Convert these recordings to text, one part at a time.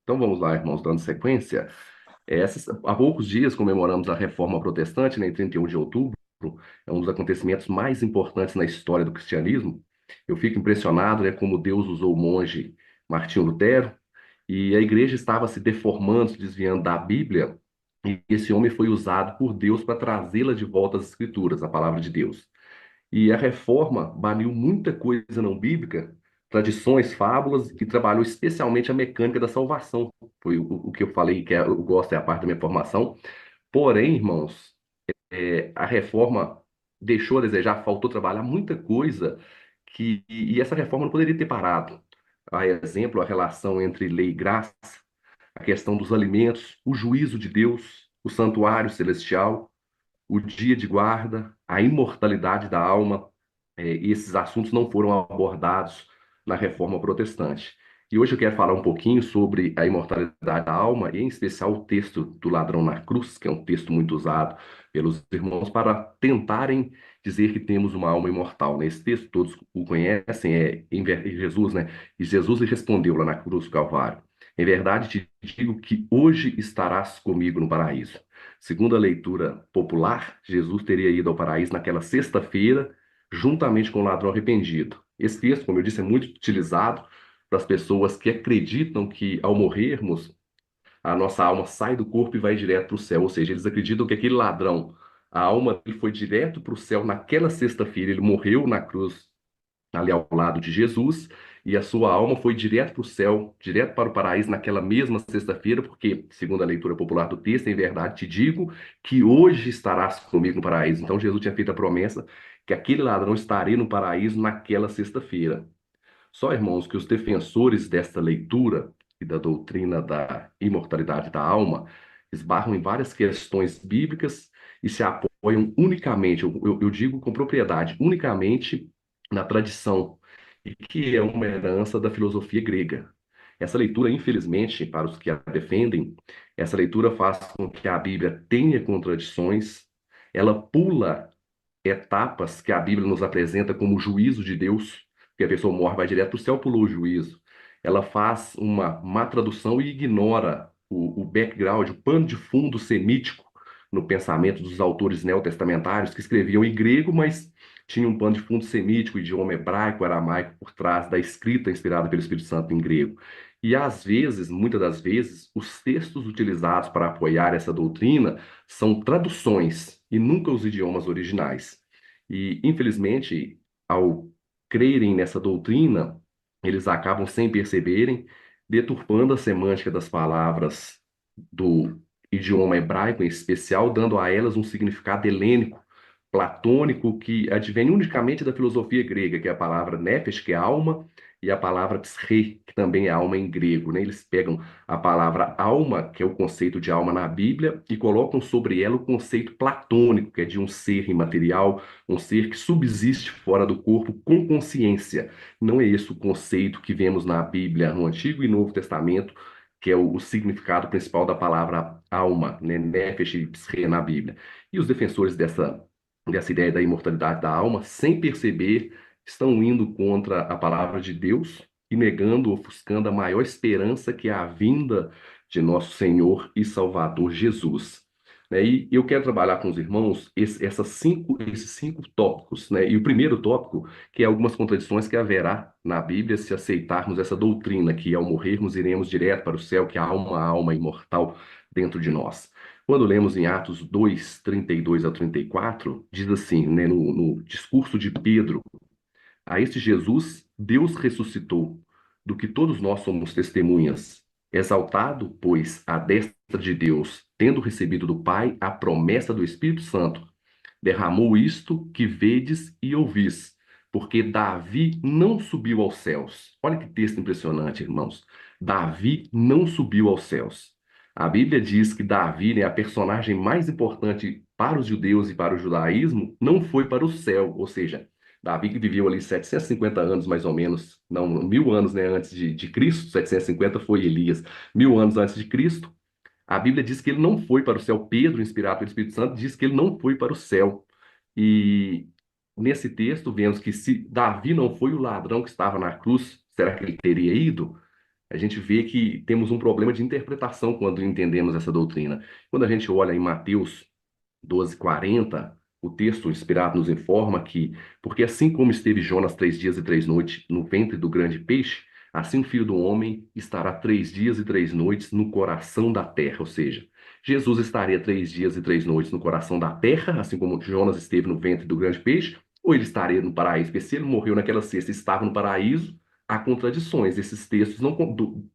Então vamos lá, irmãos, dando sequência. Há poucos dias comemoramos a Reforma Protestante, né, em 31 de outubro. É um dos acontecimentos mais importantes na história do cristianismo. Eu fico impressionado, né, como Deus usou o monge Martinho Lutero, e a igreja estava se deformando, se desviando da Bíblia, e esse homem foi usado por Deus para trazê-la de volta às Escrituras, a palavra de Deus. E a reforma baniu muita coisa não bíblica, tradições, fábulas, e trabalhou especialmente a mecânica da salvação. Foi o que eu falei, que eu gosto, é a parte da minha formação. Porém, irmãos, a reforma deixou a desejar, faltou trabalhar muita coisa e essa reforma não poderia ter parado. A exemplo, a relação entre lei e graça, a questão dos alimentos, o juízo de Deus, o santuário celestial, o dia de guarda, a imortalidade da alma, e esses assuntos não foram abordados na Reforma Protestante. E hoje eu quero falar um pouquinho sobre a imortalidade da alma, e em especial o texto do ladrão na cruz, que é um texto muito usado pelos irmãos para tentarem dizer que temos uma alma imortal. Nesse texto todos o conhecem, Jesus, né? E Jesus lhe respondeu lá na cruz do Calvário: Em verdade te digo que hoje estarás comigo no paraíso. Segundo a leitura popular, Jesus teria ido ao paraíso naquela sexta-feira, juntamente com o ladrão arrependido. Esse texto, como eu disse, é muito utilizado para as pessoas que acreditam que ao morrermos, a nossa alma sai do corpo e vai direto para o céu. Ou seja, eles acreditam que aquele ladrão, a alma dele foi direto para o céu naquela sexta-feira, ele morreu na cruz ali ao lado de Jesus, e a sua alma foi direto para o céu, direto para o paraíso naquela mesma sexta-feira, porque, segundo a leitura popular do texto, em verdade te digo que hoje estarás comigo no paraíso. Então Jesus tinha feito a promessa que aquele ladrão estaria no paraíso naquela sexta-feira. Só, irmãos, que os defensores desta leitura e da doutrina da imortalidade da alma esbarram em várias questões bíblicas e se apoiam unicamente, eu digo com propriedade, unicamente na tradição, e que é uma herança da filosofia grega. Essa leitura, infelizmente, para os que a defendem, essa leitura faz com que a Bíblia tenha contradições, ela pula etapas que a Bíblia nos apresenta como o juízo de Deus, que a pessoa morre, vai direto para o céu, pulou o juízo. Ela faz uma má tradução e ignora o background, o pano de fundo semítico no pensamento dos autores neotestamentários que escreviam em grego, mas tinham um pano de fundo semítico, idioma hebraico, aramaico por trás da escrita inspirada pelo Espírito Santo em grego. E às vezes, muitas das vezes, os textos utilizados para apoiar essa doutrina são traduções e nunca os idiomas originais. E, infelizmente, ao crerem nessa doutrina, eles acabam, sem perceberem, deturpando a semântica das palavras do idioma hebraico, em especial, dando a elas um significado helênico, platônico, que advém unicamente da filosofia grega, que é a palavra nefesh, que é alma, e a palavra psche, que também é alma em grego, né? Eles pegam a palavra alma, que é o conceito de alma na Bíblia, e colocam sobre ela o conceito platônico, que é de um ser imaterial, um ser que subsiste fora do corpo com consciência. Não é esse o conceito que vemos na Bíblia, no Antigo e Novo Testamento, que é o significado principal da palavra alma, né? Nefesh e psche na Bíblia. E os defensores dessa ideia da imortalidade da alma, sem perceber, estão indo contra a palavra de Deus e negando, ofuscando a maior esperança que é a vinda de nosso Senhor e Salvador Jesus. Né? E eu quero trabalhar com os irmãos esses cinco tópicos, né? E o primeiro tópico, que é algumas contradições que haverá na Bíblia se aceitarmos essa doutrina, que ao morrermos iremos direto para o céu, que há uma alma imortal dentro de nós. Quando lemos em Atos 2, 32 a 34, diz assim, né, no discurso de Pedro: A este Jesus, Deus ressuscitou, do que todos nós somos testemunhas. Exaltado, pois, à destra de Deus, tendo recebido do Pai a promessa do Espírito Santo, derramou isto que vedes e ouvis, porque Davi não subiu aos céus. Olha que texto impressionante, irmãos. Davi não subiu aos céus. A Bíblia diz que Davi, né, a personagem mais importante para os judeus e para o judaísmo, não foi para o céu, ou seja, Davi que viveu ali 750 anos mais ou menos, não, 1000 anos, né, antes de Cristo, 750 foi Elias, 1000 anos antes de Cristo, a Bíblia diz que ele não foi para o céu. Pedro, inspirado pelo Espírito Santo, diz que ele não foi para o céu. E nesse texto vemos que se Davi não foi o ladrão que estava na cruz, será que ele teria ido? A gente vê que temos um problema de interpretação quando entendemos essa doutrina. Quando a gente olha em Mateus 12:40, o texto inspirado nos informa que, porque assim como esteve Jonas 3 dias e 3 noites no ventre do grande peixe, assim o Filho do Homem estará 3 dias e 3 noites no coração da terra. Ou seja, Jesus estaria 3 dias e 3 noites no coração da terra, assim como Jonas esteve no ventre do grande peixe, ou ele estaria no paraíso, porque se ele morreu naquela sexta e estava no paraíso, há contradições. Esses textos não,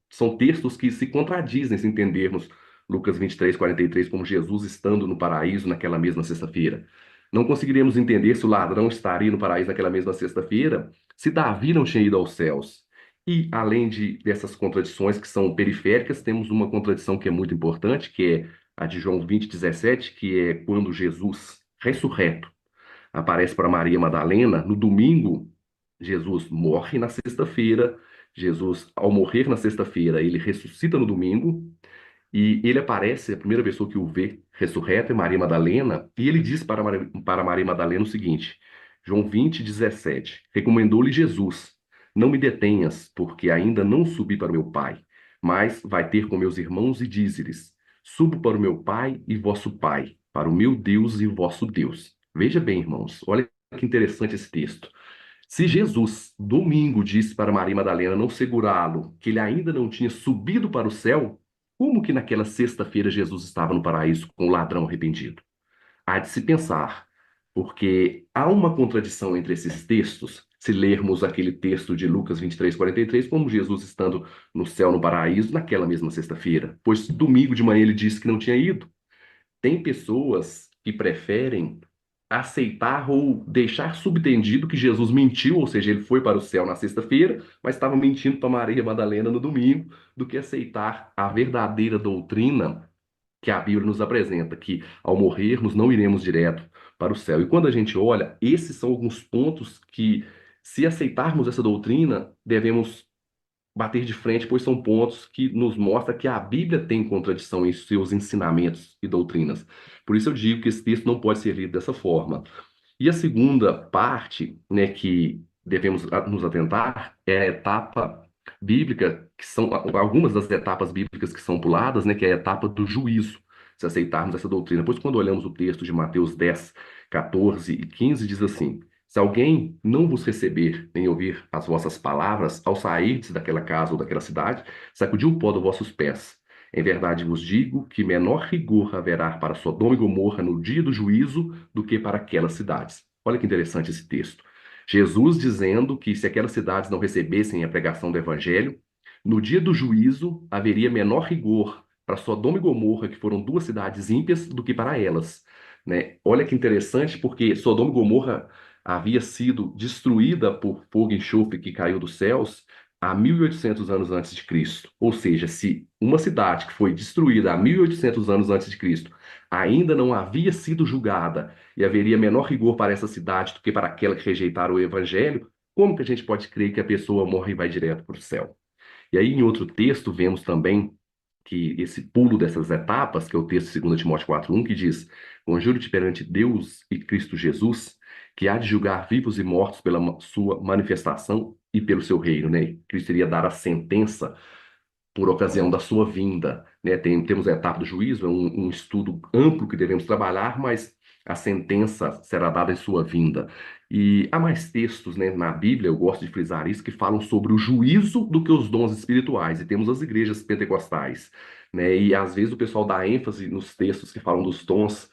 são textos que se contradizem se entendermos Lucas 23:43, como Jesus estando no paraíso naquela mesma sexta-feira. Não conseguiremos entender se o ladrão estaria no paraíso naquela mesma sexta-feira, se Davi não tinha ido aos céus. E, além dessas contradições que são periféricas, temos uma contradição que é muito importante, que é a de João 20:17, que é quando Jesus, ressurreto, aparece para Maria Madalena, no domingo, Jesus morre na sexta-feira, Jesus, ao morrer na sexta-feira, ele ressuscita no domingo, e ele aparece, a primeira pessoa que o vê ressurreto é Maria Madalena, e ele diz para Maria Madalena o seguinte, João 20:17, recomendou-lhe Jesus, não me detenhas, porque ainda não subi para o meu Pai, mas vai ter com meus irmãos e dize-lhes, subo para o meu Pai e vosso Pai, para o meu Deus e vosso Deus. Veja bem, irmãos, olha que interessante esse texto. Se Jesus, domingo, disse para Maria Madalena não segurá-lo, que ele ainda não tinha subido para o céu, como que naquela sexta-feira Jesus estava no paraíso com o ladrão arrependido? Há de se pensar, porque há uma contradição entre esses textos, se lermos aquele texto de Lucas 23:43, como Jesus estando no céu, no paraíso, naquela mesma sexta-feira, pois domingo de manhã ele disse que não tinha ido. Tem pessoas que preferem aceitar ou deixar subentendido que Jesus mentiu, ou seja, ele foi para o céu na sexta-feira, mas estava mentindo para Maria Madalena no domingo, do que aceitar a verdadeira doutrina que a Bíblia nos apresenta, que ao morrermos não iremos direto para o céu. E quando a gente olha, esses são alguns pontos que, se aceitarmos essa doutrina, devemos bater de frente, pois são pontos que nos mostram que a Bíblia tem contradição em seus ensinamentos e doutrinas. Por isso eu digo que esse texto não pode ser lido dessa forma. E a segunda parte, né, que devemos nos atentar é a etapa bíblica, que são algumas das etapas bíblicas que são puladas, né, que é a etapa do juízo, se aceitarmos essa doutrina. Pois quando olhamos o texto de Mateus 10:14 e 15, diz assim: Se alguém não vos receber nem ouvir as vossas palavras, ao sairdes daquela casa ou daquela cidade, sacudiu o pó dos vossos pés. Em verdade vos digo que menor rigor haverá para Sodoma e Gomorra no dia do juízo do que para aquelas cidades. Olha que interessante esse texto. Jesus dizendo que se aquelas cidades não recebessem a pregação do evangelho, no dia do juízo haveria menor rigor para Sodoma e Gomorra, que foram duas cidades ímpias, do que para elas, né? Olha que interessante, porque Sodoma e Gomorra havia sido destruída por fogo e enxofre que caiu dos céus há 1.800 anos antes de Cristo. Ou seja, se uma cidade que foi destruída há 1.800 anos antes de Cristo ainda não havia sido julgada e haveria menor rigor para essa cidade do que para aquela que rejeitaram o evangelho, como que a gente pode crer que a pessoa morre e vai direto para o céu? E aí, em outro texto, vemos também que esse pulo dessas etapas, que é o texto de 2 Timóteo 4:1, que diz: Conjuro-te perante Deus e Cristo Jesus, que há de julgar vivos e mortos pela sua manifestação e pelo seu reino, né? Cristo iria dar a sentença por ocasião da sua vinda, né? Temos a etapa do juízo, é um estudo amplo que devemos trabalhar, mas a sentença será dada em sua vinda. E há mais textos, né, na Bíblia, eu gosto de frisar isso, que falam sobre o juízo do que os dons espirituais. E temos as igrejas pentecostais, né? E às vezes o pessoal dá ênfase nos textos que falam dos dons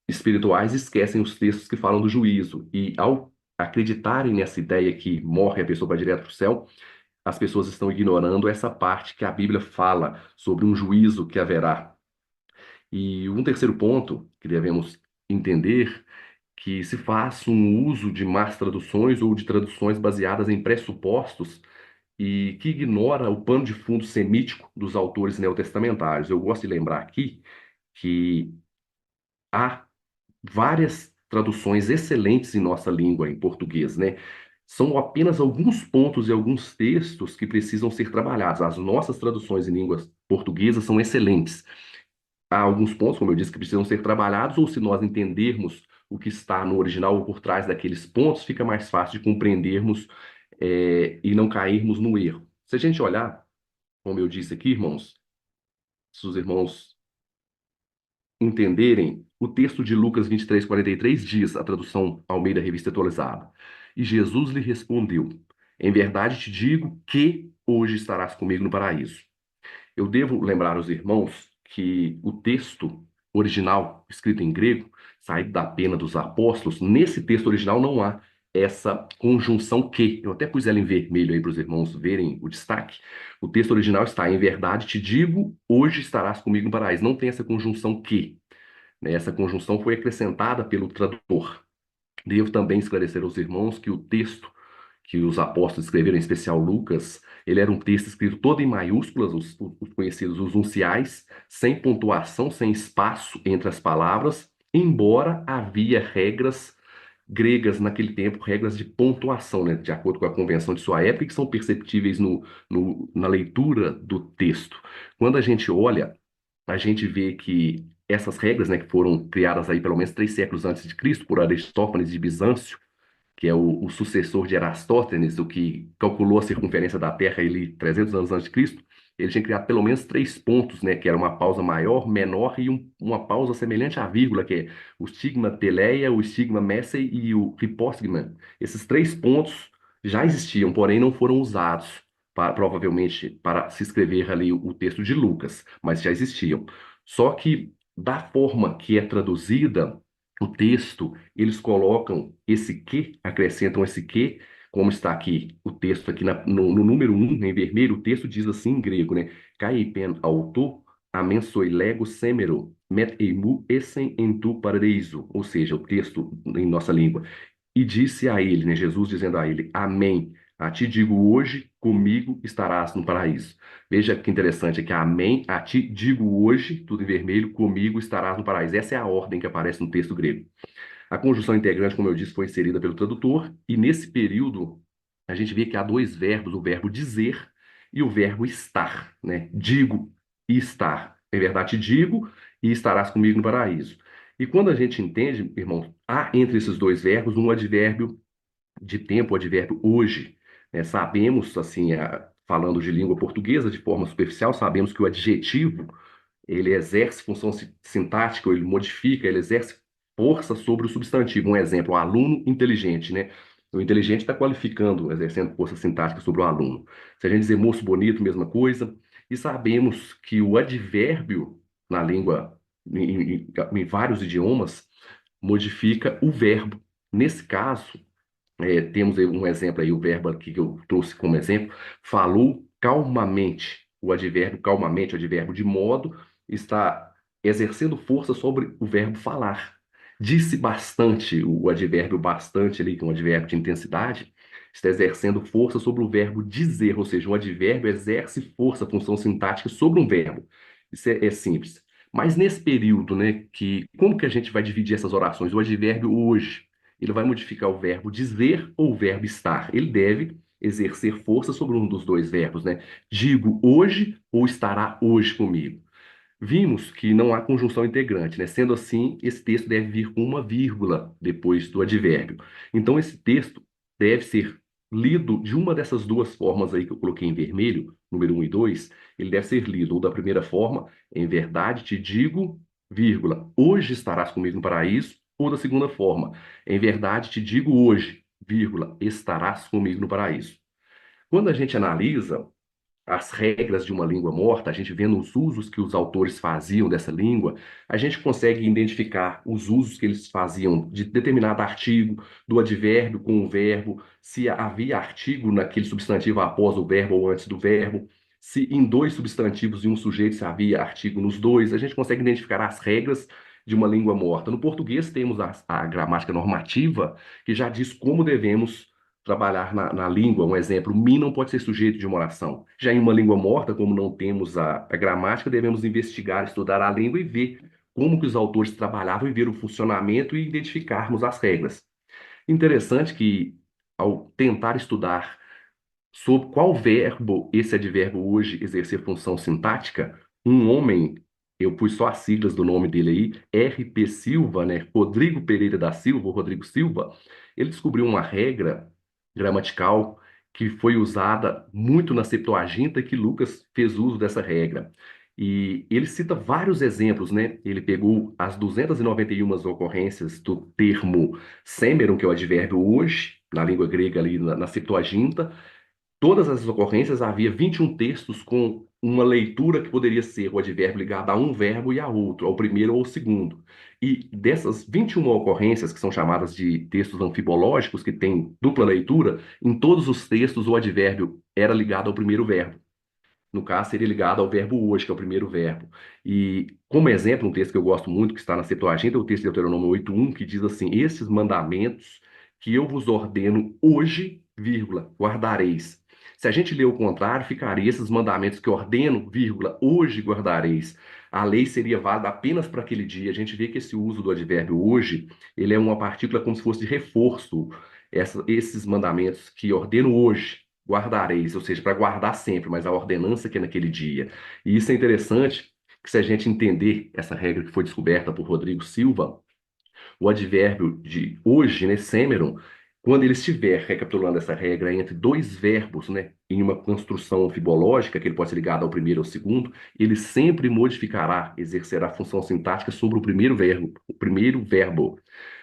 espirituais e esquecem os textos que falam do juízo. E ao acreditarem nessa ideia que morre a pessoa vai direto para o céu, as pessoas estão ignorando essa parte que a Bíblia fala sobre um juízo que haverá. E um terceiro ponto que devemos entender que se faça um uso de más traduções ou de traduções baseadas em pressupostos e que ignora o pano de fundo semítico dos autores neotestamentários. Eu gosto de lembrar aqui que há várias traduções excelentes em nossa língua, em português, né? São apenas alguns pontos e alguns textos que precisam ser trabalhados. As nossas traduções em línguas portuguesas são excelentes. Há alguns pontos, como eu disse, que precisam ser trabalhados, ou se nós entendermos o que está no original ou por trás daqueles pontos, fica mais fácil de compreendermos, e não cairmos no erro. Se a gente olhar Como eu disse aqui, irmãos, se os irmãos entenderem, o texto de Lucas 23:43 diz, a tradução Almeida Revista Atualizada: E Jesus lhe respondeu: Em verdade te digo que hoje estarás comigo no paraíso. Eu devo lembrar aos irmãos que o texto original, escrito em grego, saído da pena dos apóstolos, nesse texto original não há essa conjunção que. Eu até pus ela em vermelho aí para os irmãos verem o destaque. O texto original está: Em verdade te digo, hoje estarás comigo no paraíso. Não tem essa conjunção que, né? Essa conjunção foi acrescentada pelo tradutor. Devo também esclarecer aos irmãos que o texto que os apóstolos escreveram, em especial Lucas, ele era um texto escrito todo em maiúsculas, os conhecidos os unciais, sem pontuação, sem espaço entre as palavras, embora havia regras gregas naquele tempo, regras de pontuação, né, de acordo com a convenção de sua época, que são perceptíveis na leitura do texto. Quando a gente olha, a gente vê que essas regras, né, que foram criadas aí pelo menos 3 séculos antes de Cristo por Aristófanes de Bizâncio, que é o sucessor de Erastótenes, o que calculou a circunferência da Terra ele 300 anos antes de Cristo, ele tinha criado pelo menos 3 pontos, né, que era uma pausa maior, menor e uma pausa semelhante à vírgula, que é o sigma teleia, o sigma Massey e o hypóstigma. Esses 3 pontos já existiam, porém não foram usados, provavelmente para se escrever ali o texto de Lucas, mas já existiam. Só que da forma que é traduzida o texto, eles colocam esse que, acrescentam esse que, como está aqui o texto aqui no número 1, em vermelho, o texto diz assim em grego, né? Kai pen auto, amen soi lego semero, met eimu essen en tu paradiso. Ou seja, o texto em nossa língua. E disse a ele, né? Jesus dizendo a ele, Amém. A ti digo hoje, comigo estarás no paraíso. Veja que interessante aqui, Amém. A ti digo hoje, tudo em vermelho, comigo estarás no paraíso. Essa é a ordem que aparece no texto grego. A conjunção integrante, como eu disse, foi inserida pelo tradutor, e nesse período a gente vê que há 2 verbos, o verbo dizer e o verbo estar, né? Digo e estar. Em verdade, te digo e estarás comigo no paraíso. E quando a gente entende, irmãos, há entre esses 2 verbos um advérbio de tempo, o advérbio hoje, né? Sabemos, assim, falando de língua portuguesa de forma superficial, sabemos que o adjetivo ele exerce função sintática, ele modifica, ele exerce força sobre o substantivo. Um exemplo, o aluno inteligente, né? O inteligente está qualificando, exercendo força sintática sobre o aluno. Se a gente dizer moço bonito, mesma coisa. E sabemos que o advérbio na língua, em vários idiomas, modifica o verbo. Nesse caso, temos aí um exemplo aí, o verbo aqui que eu trouxe como exemplo, falou calmamente. O advérbio calmamente, o advérbio de modo, está exercendo força sobre o verbo falar. Disse bastante, o advérbio bastante ali, que é um advérbio de intensidade, está exercendo força sobre o verbo dizer, ou seja, um advérbio exerce força, função sintática sobre um verbo. Isso é simples. Mas nesse período, né, como que a gente vai dividir essas orações? O advérbio hoje ele vai modificar o verbo dizer ou o verbo estar. Ele deve exercer força sobre um dos 2 verbos, né? Digo hoje ou estará hoje comigo. Vimos que não há conjunção integrante, né? Sendo assim, esse texto deve vir com uma vírgula depois do advérbio. Então, esse texto deve ser lido de uma dessas 2 formas aí que eu coloquei em vermelho, número 1 e 2. Ele deve ser lido ou da primeira forma, em verdade te digo, vírgula, hoje estarás comigo no paraíso, ou da segunda forma, em verdade te digo hoje, vírgula, estarás comigo no paraíso. Quando a gente analisa as regras de uma língua morta, a gente vendo os usos que os autores faziam dessa língua, a gente consegue identificar os usos que eles faziam de determinado artigo, do advérbio com o verbo, se havia artigo naquele substantivo após o verbo ou antes do verbo, se em 2 substantivos e um sujeito se havia artigo nos dois, a gente consegue identificar as regras de uma língua morta. No português temos a gramática normativa, que já diz como devemos trabalhar na língua. Um exemplo, mim não pode ser sujeito de uma oração. Já em uma língua morta, como não temos a gramática, devemos investigar, estudar a língua e ver como que os autores trabalhavam e ver o funcionamento e identificarmos as regras. Interessante que, ao tentar estudar sobre qual verbo esse advérbio hoje exercer função sintática, um homem, eu pus só as siglas do nome dele aí, R.P. Silva, né? Rodrigo Pereira da Silva, ou Rodrigo Silva, ele descobriu uma regra gramatical que foi usada muito na Septuaginta, que Lucas fez uso dessa regra. E ele cita vários exemplos, né? Ele pegou as 291 ocorrências do termo semeron, que é o advérbio hoje, na língua grega ali na Septuaginta. Todas essas ocorrências havia 21 textos com uma leitura que poderia ser o advérbio ligado a um verbo e a outro, ao primeiro ou ao segundo. E dessas 21 ocorrências, que são chamadas de textos anfibológicos, que têm dupla leitura, em todos os textos o advérbio era ligado ao primeiro verbo. No caso, seria ligado ao verbo hoje, que é o primeiro verbo. E, como exemplo, um texto que eu gosto muito, que está na Septuaginta, é o texto de Deuteronômio 8:1, que diz assim: Esses mandamentos que eu vos ordeno hoje, vírgula, guardareis. Se a gente ler o contrário, ficaria esses mandamentos que ordeno, vírgula, hoje guardareis. A lei seria válida apenas para aquele dia. A gente vê que esse uso do advérbio hoje, ele é uma partícula como se fosse de reforço. Esses mandamentos que ordeno hoje, guardareis, ou seja, para guardar sempre, mas a ordenança que é naquele dia. E isso é interessante, que se a gente entender essa regra que foi descoberta por Rodrigo Silva, o advérbio de hoje, né, semeron, quando ele estiver recapitulando essa regra entre dois verbos, né, em uma construção fibológica, que ele pode ser ligado ao primeiro ou ao segundo, ele sempre modificará, exercerá a função sintática sobre o primeiro verbo.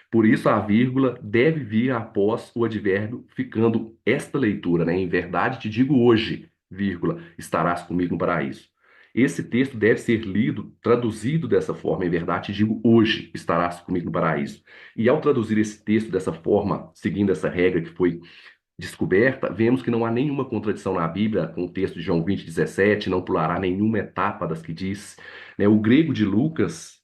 Por isso, a vírgula deve vir após o advérbio, ficando esta leitura, né? Em verdade te digo hoje, vírgula, estarás comigo no paraíso. Esse texto deve ser lido, traduzido dessa forma, em verdade te digo hoje, estarás comigo no paraíso. E ao traduzir esse texto dessa forma, seguindo essa regra que foi descoberta, vemos que não há nenhuma contradição na Bíblia com o texto de João 20:17, não pulará nenhuma etapa das que diz, né? O grego de Lucas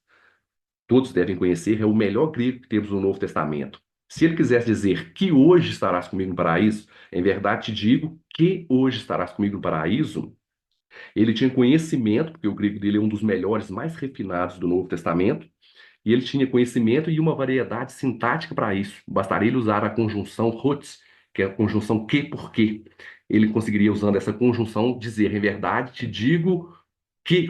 todos devem conhecer, é o melhor grego que temos no Novo Testamento. Se ele quisesse dizer que hoje estarás comigo no paraíso, em verdade te digo que hoje estarás comigo no paraíso, ele tinha conhecimento, porque o grego dele é um dos melhores, mais refinados do Novo Testamento, e ele tinha conhecimento e uma variedade sintática para isso. Bastaria ele usar a conjunção hots, que é a conjunção que por quê. Ele conseguiria, usando essa conjunção, dizer, em verdade te digo que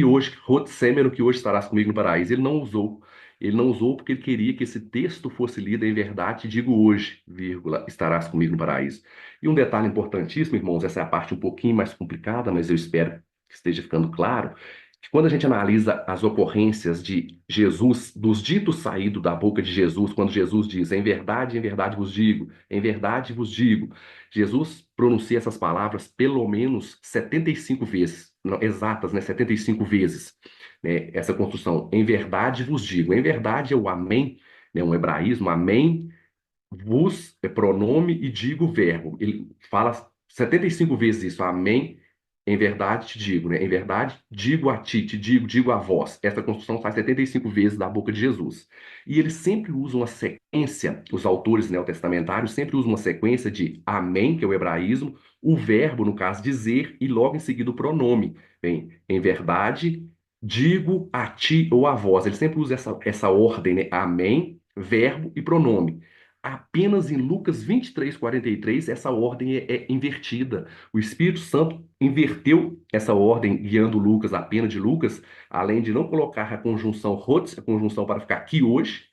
hoje, Rod Semeron, que hoje estarás comigo no paraíso. Ele não usou. Ele não usou porque ele queria que esse texto fosse lido em verdade, digo hoje, vírgula, estarás comigo no paraíso. E um detalhe importantíssimo, irmãos, essa é a parte um pouquinho mais complicada, mas eu espero que esteja ficando claro, que quando a gente analisa as ocorrências de Jesus, dos ditos saídos da boca de Jesus, quando Jesus diz, em verdade vos digo, em verdade vos digo, Jesus pronuncia essas palavras pelo menos 75 vezes, não, exatas, né? 75 vezes, né? Essa construção. Em verdade vos digo. Em verdade é o amém, né? Um hebraísmo, amém, vos é pronome e digo verbo. Ele fala 75 vezes isso, amém. Em verdade te digo, né? Em verdade digo a ti, te digo, digo a vós. Essa construção faz 75 vezes da boca de Jesus. E eles sempre usam uma sequência, os autores neotestamentários sempre usam uma sequência de amém, que é o hebraísmo, o verbo, no caso, dizer, e logo em seguida o pronome. Bem, em verdade digo a ti ou a vós. Eles sempre usam essa ordem, né? Amém, verbo e pronome. Apenas em Lucas 23:43 essa ordem é invertida. O Espírito Santo inverteu essa ordem, guiando Lucas, a pena de Lucas, além de não colocar a conjunção hotes, a conjunção para ficar aqui hoje,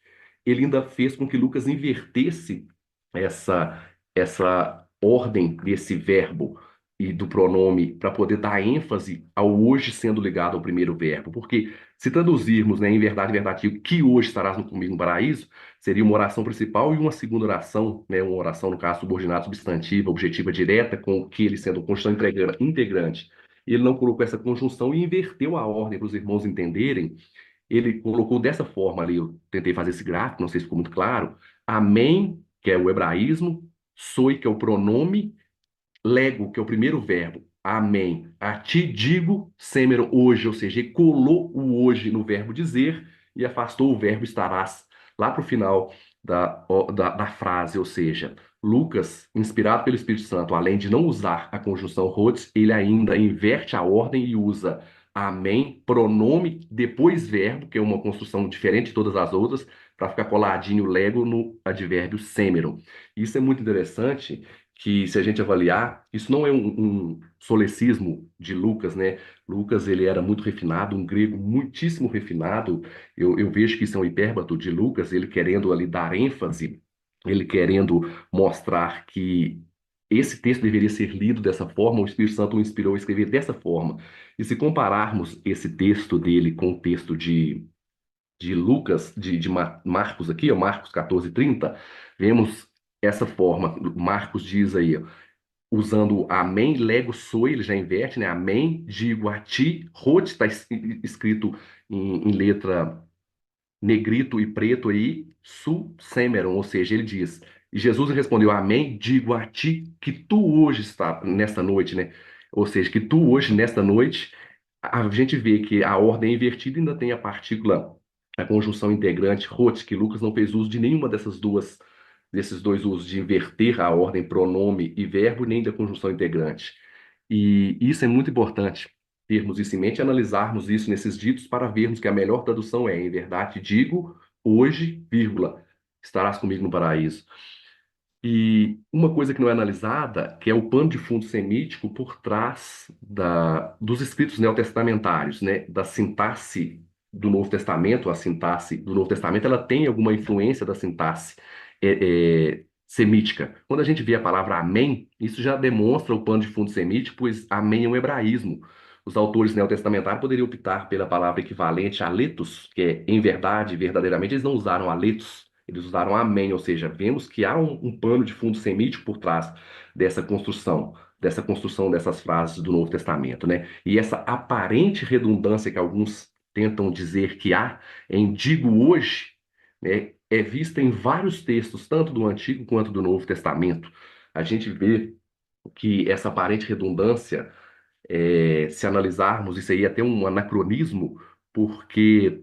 ele ainda fez com que Lucas invertesse essa, essa ordem desse verbo e do pronome para poder dar ênfase ao hoje sendo ligado ao primeiro verbo. Porque se traduzirmos, né, em verdade, digo, que hoje estarás comigo no paraíso, seria uma oração principal e uma segunda oração, né, uma oração, no caso, subordinada substantiva, objetiva direta, com o que ele sendo constante integrante. Ele não colocou essa conjunção e inverteu a ordem para os irmãos entenderem. Ele colocou dessa forma ali, eu tentei fazer esse gráfico, não sei se ficou muito claro. Amém, que é o hebraísmo, soy, que é o pronome, lego, que é o primeiro verbo. Amém. A ti digo, semero, hoje, ou seja, ele colou o hoje no verbo dizer e afastou o verbo estarás lá para o final da frase, ou seja, Lucas, inspirado pelo Espírito Santo, além de não usar a conjunção rhodes, ele ainda inverte a ordem e usa amém, pronome, depois verbo, que é uma construção diferente de todas as outras, para ficar coladinho o lego no advérbio semero. Isso é muito interessante, que se a gente avaliar, isso não é um solecismo de Lucas, né? Lucas, ele era muito refinado, um grego muitíssimo refinado. Eu vejo que isso é um hipérbato de Lucas, ele querendo ali dar ênfase, ele querendo mostrar que esse texto deveria ser lido dessa forma, o Espírito Santo o inspirou a escrever dessa forma. E se compararmos esse texto dele com o texto de Lucas, de Marcos aqui, ó, Marcos 14:30, vemos essa forma. Marcos diz aí, ó, usando o amém, lego soi, ele já inverte, né? Amém, digo a ti, rot, está escrito em letra negrito e preto aí, su semeron, ou seja, ele diz, e Jesus respondeu, amém, digo a ti que tu hoje está, nesta noite, né? Ou seja, que tu hoje, nesta noite, a gente vê que a ordem é invertida ainda tem a partícula, a conjunção integrante, rot, que Lucas não fez uso de nenhuma desses dois usos de inverter a ordem pronome e verbo, nem da conjunção integrante. E isso é muito importante, termos isso em mente e analisarmos isso nesses ditos para vermos que a melhor tradução é, em verdade, digo, hoje, vírgula, estarás comigo no paraíso. E uma coisa que não é analisada, que é o pano de fundo semítico por trás dos escritos neotestamentários, né? Da sintaxe do Novo Testamento, a sintaxe do Novo Testamento, ela tem alguma influência da sintaxe semítica. Quando a gente vê a palavra amém, isso já demonstra o pano de fundo semítico, pois amém é um hebraísmo. Os autores neotestamentários poderiam optar pela palavra equivalente aletos, que é em verdade, verdadeiramente, eles não usaram aletos. Eles usaram amém, ou seja, vemos que há um pano de fundo semítico por trás dessa construção dessas frases do Novo Testamento, né? E essa aparente redundância que alguns tentam dizer que há em digo hoje, né, é vista em vários textos, tanto do Antigo quanto do Novo Testamento. A gente vê que essa aparente redundância, se analisarmos, isso aí é até um anacronismo, porque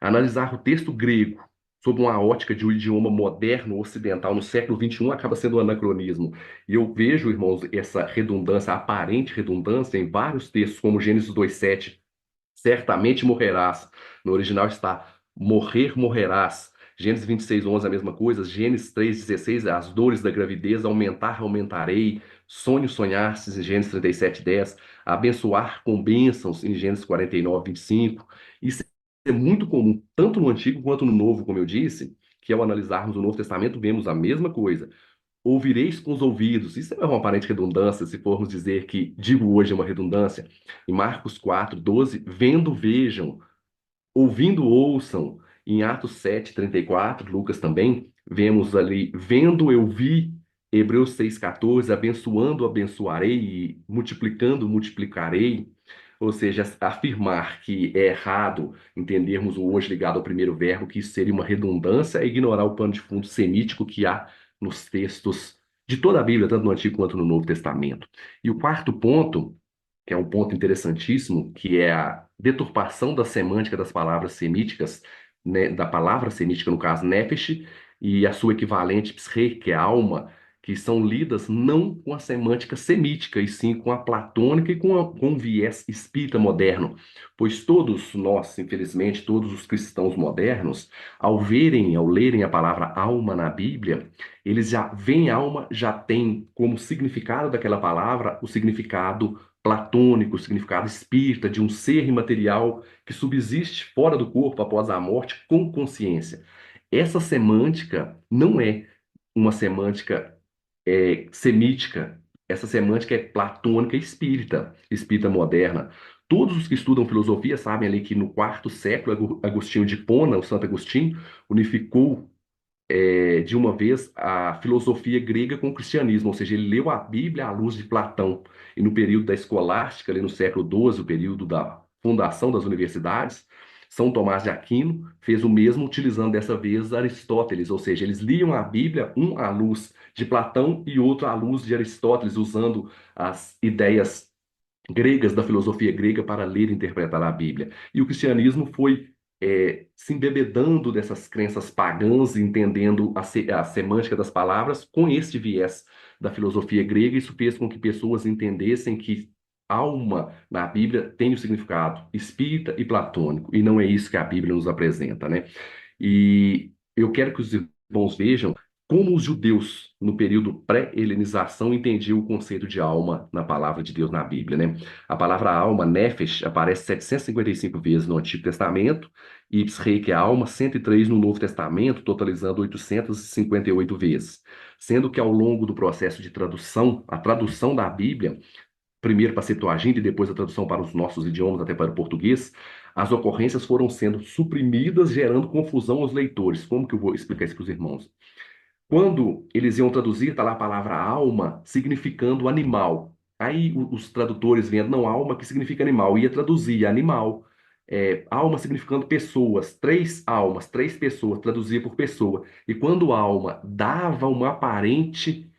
analisar o texto grego sob uma ótica de um idioma moderno ocidental no século XXI acaba sendo um anacronismo. E eu vejo, irmãos, essa redundância, aparente redundância, em vários textos, como Gênesis 2:7, certamente morrerás. No original está morrer, morrerás. Gênesis 26:11, a mesma coisa. Gênesis 3:16, as dores da gravidez, aumentar, aumentarei. Sonho, sonhastes, em Gênesis 37:10. Abençoar com bênçãos, em Gênesis 49:25. Isso é muito comum, tanto no Antigo quanto no Novo, como eu disse, que ao analisarmos o Novo Testamento, vemos a mesma coisa. Ouvireis com os ouvidos. Isso é uma aparente redundância, se formos dizer que digo hoje é uma redundância. Em Marcos 4:12, vendo, vejam, ouvindo, ouçam. Em Atos 7:34, Lucas também, vemos ali, vendo, eu vi. Hebreus 6:14, abençoando, abençoarei, e multiplicando, multiplicarei. Ou seja, afirmar que é errado entendermos o hoje ligado ao primeiro verbo, que isso seria uma redundância, é ignorar o pano de fundo semítico que há nos textos de toda a Bíblia, tanto no Antigo quanto no Novo Testamento. E o quarto ponto, que é um ponto interessantíssimo, que é a deturpação da semântica das palavras semíticas, né, da palavra semítica, no caso, nefesh, e a sua equivalente, psche, que é alma, que são lidas não com a semântica semítica, e sim com a platônica e com o viés espírita moderno. Pois todos nós, infelizmente, todos os cristãos modernos, ao verem, ao lerem a palavra alma na Bíblia, eles já veem alma, já tem como significado daquela palavra o significado platônico, o significado espírita de um ser imaterial que subsiste fora do corpo após a morte com consciência. Essa semântica não é uma semântica semítica. Essa semântica é platônica e espírita, espírita moderna. Todos os que estudam filosofia sabem ali que no quarto século, Agostinho de Hipona, o Santo Agostinho, unificou de uma vez a filosofia grega com o cristianismo, ou seja, ele leu a Bíblia à luz de Platão. E no período da escolástica, ali no século XII, o período da fundação das universidades, São Tomás de Aquino fez o mesmo utilizando dessa vez Aristóteles, ou seja, eles liam a Bíblia, um à luz de Platão e outro à luz de Aristóteles, usando as ideias gregas da filosofia grega para ler e interpretar a Bíblia. E o cristianismo foi se embebedando dessas crenças pagãs, entendendo a semântica das palavras com este viés da filosofia grega. Isso fez com que pessoas entendessem que alma na Bíblia tem o significado espírita e platônico, e não é isso que a Bíblia nos apresenta, né? E eu quero que os irmãos vejam como os judeus, no período pré-helenização, entendiam o conceito de alma na palavra de Deus na Bíblia, né? A palavra alma, nefesh, aparece 755 vezes no Antigo Testamento e psrei, que é a alma, 103 no Novo Testamento, totalizando 858 vezes. Sendo que ao longo do processo de tradução, a tradução da Bíblia, primeiro para a Septuaginta e depois a tradução para os nossos idiomas, até para o português, as ocorrências foram sendo suprimidas, gerando confusão aos leitores. Como que eu vou explicar isso para os irmãos? Quando eles iam traduzir, está lá a palavra alma, significando animal. Aí os tradutores vendo, não, alma que significa animal, ia traduzir animal. Alma significando pessoas, três almas, três pessoas, traduzia por pessoa. E quando alma dava um aparente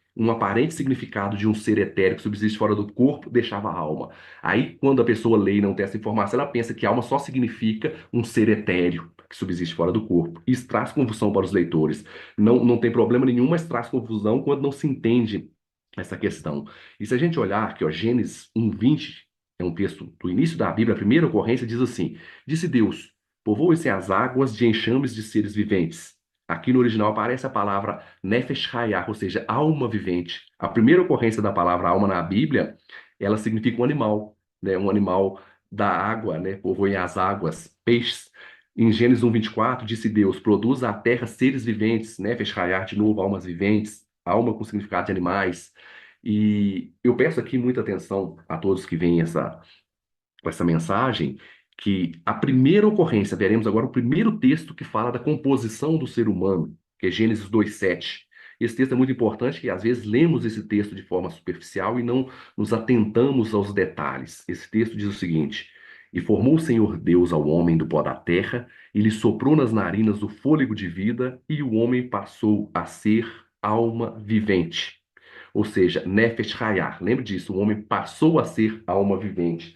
significado de um ser etérico que subsiste fora do corpo, deixava a alma. Aí, quando a pessoa lê e não tem essa informação, ela pensa que alma só significa um ser etéreo que subsiste fora do corpo. Isso traz confusão para os leitores. Não tem problema nenhum, mas traz confusão quando não se entende essa questão. E se a gente olhar aqui, ó, Gênesis 1:20, é um texto do início da Bíblia, a primeira ocorrência diz assim: Disse Deus, povoem-se as águas de enxames de seres viventes. Aqui no original aparece a palavra nefesh hayah, ou seja, alma vivente. A primeira ocorrência da palavra alma na Bíblia, ela significa um animal, né? Um animal da água, né? Povoem as águas, peixes. Em Gênesis 1:24, disse Deus: produza a terra seres viventes, né? Fechaiar de novo, almas viventes, alma com significado de animais. E eu peço aqui muita atenção a todos que veem com essa mensagem, que a primeira ocorrência, veremos agora o primeiro texto que fala da composição do ser humano, que é Gênesis 2:7. Esse texto é muito importante, que às vezes lemos esse texto de forma superficial e não nos atentamos aos detalhes. Esse texto diz o seguinte: E formou o Senhor Deus ao homem do pó da terra, e lhe soprou nas narinas o fôlego de vida, e o homem passou a ser alma vivente. Ou seja, Nefesh Hayah. Lembre disso, o homem passou a ser alma vivente.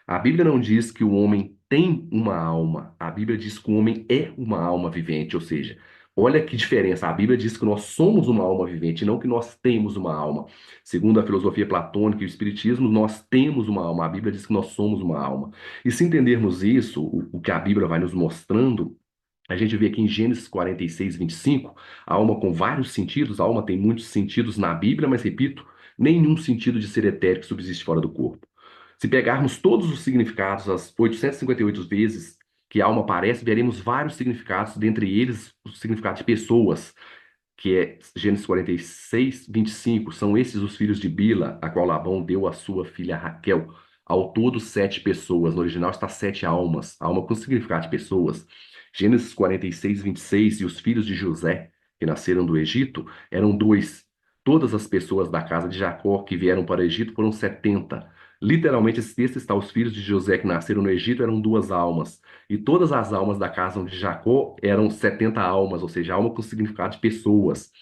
A Bíblia não diz que o homem tem uma alma, a Bíblia diz que o homem é uma alma vivente, ou seja, olha que diferença. A Bíblia diz que nós somos uma alma vivente, não que nós temos uma alma. Segundo a filosofia platônica e o espiritismo, nós temos uma alma. A Bíblia diz que nós somos uma alma. E se entendermos isso, o que a Bíblia vai nos mostrando, a gente vê aqui em Gênesis 46:25, a alma com vários sentidos, a alma tem muitos sentidos na Bíblia, mas repito, nenhum sentido de ser etérico subsiste fora do corpo. Se pegarmos todos os significados, as 858 vezes que a alma aparece, veremos vários significados, dentre eles o significado de pessoas, que é Gênesis 46:25, são esses os filhos de Bila, a qual Labão deu à sua filha Raquel. Ao todo, sete pessoas. No original está sete almas, alma com significado de pessoas. Gênesis 46:26, e os filhos de José, que nasceram do Egito, eram dois. Todas as pessoas da casa de Jacó que vieram para o Egito foram 70. Literalmente, esse texto está: os filhos de José que nasceram no Egito eram duas almas. E todas as almas da casa de Jacó eram 70 almas, ou seja, alma com significado de pessoas.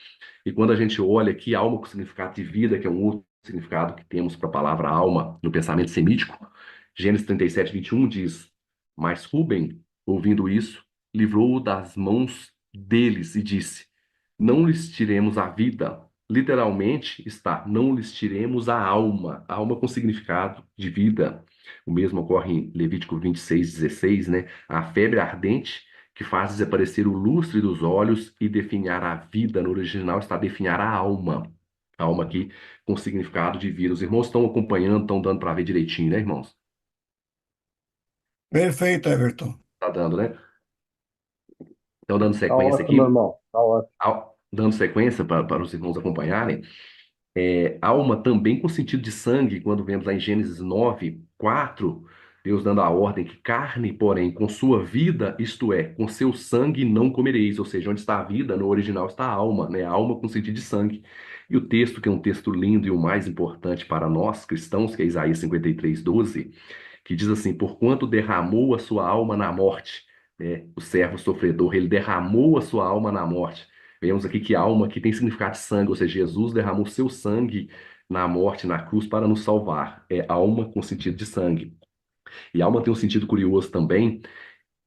E quando a gente olha aqui, alma com significado de vida, que é um outro significado que temos para a palavra alma no pensamento semítico, Gênesis 37:21 diz: Mas Ruben, ouvindo isso, livrou-o das mãos deles e disse: Não lhes tiremos a vida. Literalmente está: não lhes tiremos a alma com significado de vida. O mesmo ocorre em Levítico 26:16, né? A febre ardente que faz desaparecer o lustre dos olhos e definhar a vida. No original está definhar a alma. A alma aqui com significado de vida. Os irmãos estão acompanhando, estão dando para ver direitinho, né, irmãos? Perfeito, Everton. Tá dando, né? Então, dando Tá sequência ótimo, aqui, irmão. Tá ótimo. dando sequência para os irmãos acompanharem. Alma também com sentido de sangue, quando vemos lá em Gênesis 9:4, Deus dando a ordem que carne, porém, com sua vida, isto é, com seu sangue não comereis, ou seja, onde está a vida, no original está a alma, né? A alma com sentido de sangue. E o texto, que é um texto lindo e o mais importante para nós cristãos, que é Isaías 53:12, que diz assim: Porquanto derramou a sua alma na morte, né? O servo sofredor, ele derramou a sua alma na morte. Vemos aqui que alma aqui tem significado de sangue, ou seja, Jesus derramou seu sangue na morte, na cruz, para nos salvar. É alma com sentido de sangue. E alma tem um sentido curioso também,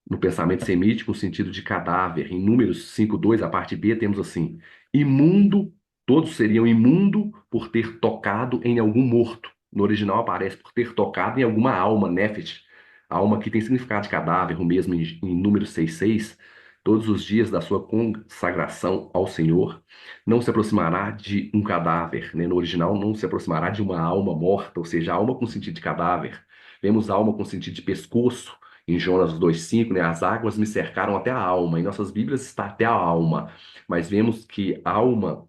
no pensamento semítico, o sentido de cadáver. Em Números 5:2, a parte B, temos assim: imundo, todos seriam imundo por ter tocado em algum morto. No original aparece por ter tocado em alguma alma, nefesh. A alma que tem significado de cadáver, o mesmo em Números 6:6. Todos os dias da sua consagração ao Senhor, não se aproximará de um cadáver, né? No original, não se aproximará de uma alma morta, ou seja, alma com sentido de cadáver. Vemos alma com sentido de pescoço, em Jonas 2,5, né? As águas me cercaram até a alma. Em nossas Bíblias está até a alma, mas vemos que alma,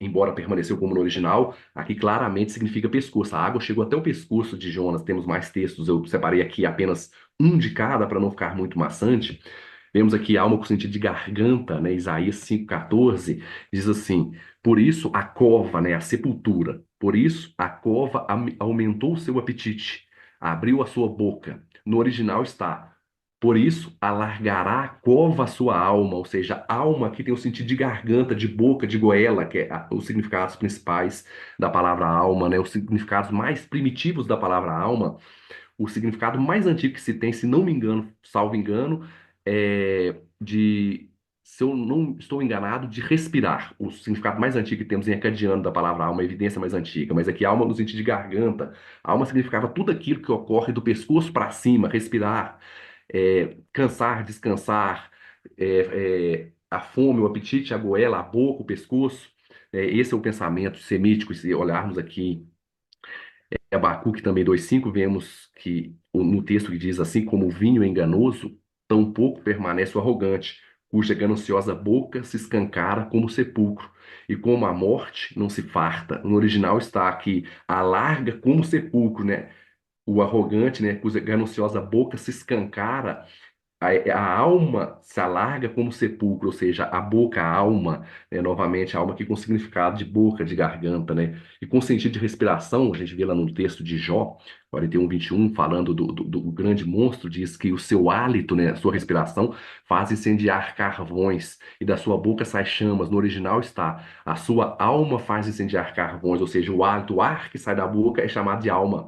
embora permaneceu como no original, aqui claramente significa pescoço. A água chegou até o pescoço de Jonas. Temos mais textos, eu separei aqui apenas um de cada para não ficar muito maçante. Vemos aqui alma com sentido de garganta, né? Isaías 5,14 diz assim: por isso a cova, né? A sepultura. Por isso a cova aumentou o seu apetite, abriu a sua boca. No original está: por isso alargará a cova a sua alma, ou seja, alma que tem o sentido de garganta, de boca, de goela, que é os significados principais da palavra alma, né? Os significados mais primitivos da palavra alma. O significado mais antigo que se tem, se não me engano, salvo engano, é de, se eu não estou enganado, de respirar. O significado mais antigo que temos em acadiano da palavra alma, a evidência mais antiga. Mas aqui alma no sentido de garganta. Alma significava tudo aquilo que ocorre do pescoço para cima, respirar, cansar, descansar, a fome, o apetite, a goela, a boca, o pescoço. Esse é o pensamento semítico, se olharmos aqui Abacuque também 2,5, vemos que no texto que diz assim, como o vinho enganoso, tampouco permanece o arrogante, cuja gananciosa boca se escancara como o sepulcro, e como a morte não se farta. No original está aqui, alarga como o sepulcro, né? O arrogante, né, cuja gananciosa boca se escancara, a alma se alarga como sepulcro, ou seja, a boca, a alma, né, novamente, a alma aqui com significado de boca, de garganta, né, e com sentido de respiração, a gente vê lá no texto de Jó, 41:21, falando do grande monstro, diz que o seu hálito, né, a sua respiração, faz incendiar carvões, e da sua boca sai chamas. No original está, a sua alma faz incendiar carvões, ou seja, o hálito, o ar que sai da boca é chamado de alma.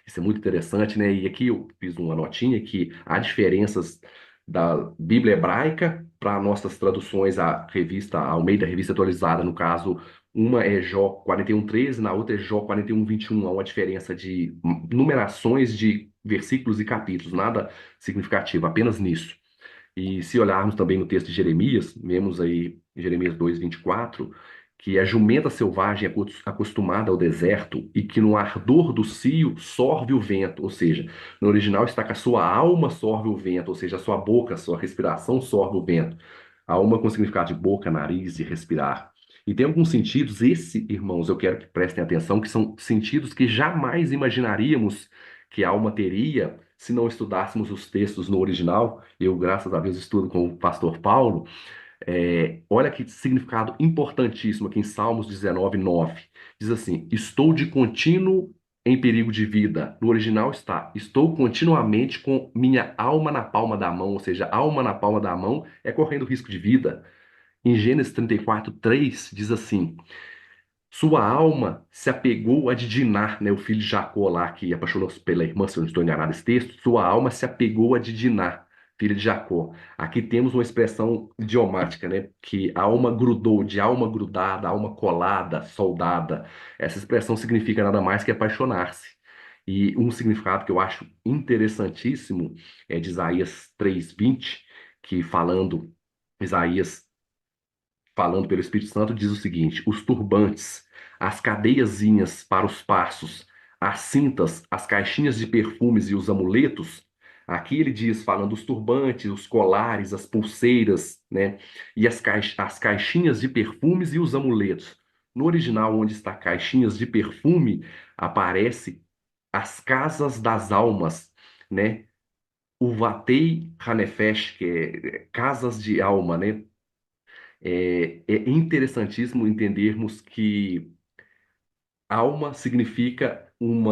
Isso é muito interessante, né? E aqui eu fiz uma notinha que há diferenças da Bíblia hebraica para nossas traduções, a revista Almeida, revista atualizada, no caso, uma é Jó 41:13, na outra é Jó 41:21. Há uma diferença de numerações de versículos e capítulos, nada significativo, apenas nisso. E se olharmos também no texto de Jeremias, vemos aí em Jeremias 2:24, que a jumenta selvagem é acostumada ao deserto e que no ardor do cio sorve o vento, ou seja, no original está que a sua alma sorve o vento, ou seja, a sua boca, a sua respiração sorve o vento. A alma com significado de boca, nariz e respirar. E tem alguns sentidos, esse, irmãos, eu quero que prestem atenção, que são sentidos que jamais imaginaríamos que a alma teria se não estudássemos os textos no original. Eu, graças a Deus, estudo com o pastor Paulo. Olha que significado importantíssimo aqui em Salmos 19:9. Diz assim: estou de contínuo em perigo de vida. No original está: estou continuamente com minha alma na palma da mão, ou seja, alma na palma da mão é correndo risco de vida. Em Gênesis 34:3 diz assim: sua alma se apegou a Didiná, né, o filho de Jacó lá, que apaixonou-se pela irmã, se eu não estou enganado esse texto. Sua alma se apegou a Didiná, filha de Jacó. Aqui temos uma expressão idiomática, né, que a alma grudou, de alma grudada, alma colada, soldada. Essa expressão significa nada mais que apaixonar-se. E um significado que eu acho interessantíssimo é de Isaías 3:20, que Isaías falando pelo Espírito Santo, diz o seguinte: os turbantes, as cadeiazinhas para os passos, as cintas, as caixinhas de perfumes e os amuletos. Aqui ele diz, falando dos turbantes, os colares, as pulseiras, né? E as caixinhas de perfumes e os amuletos. No original, onde está caixinhas de perfume, aparece as casas das almas, né? O Vatei Hanefesh, que é casas de alma, né? É interessantíssimo entendermos que alma significa um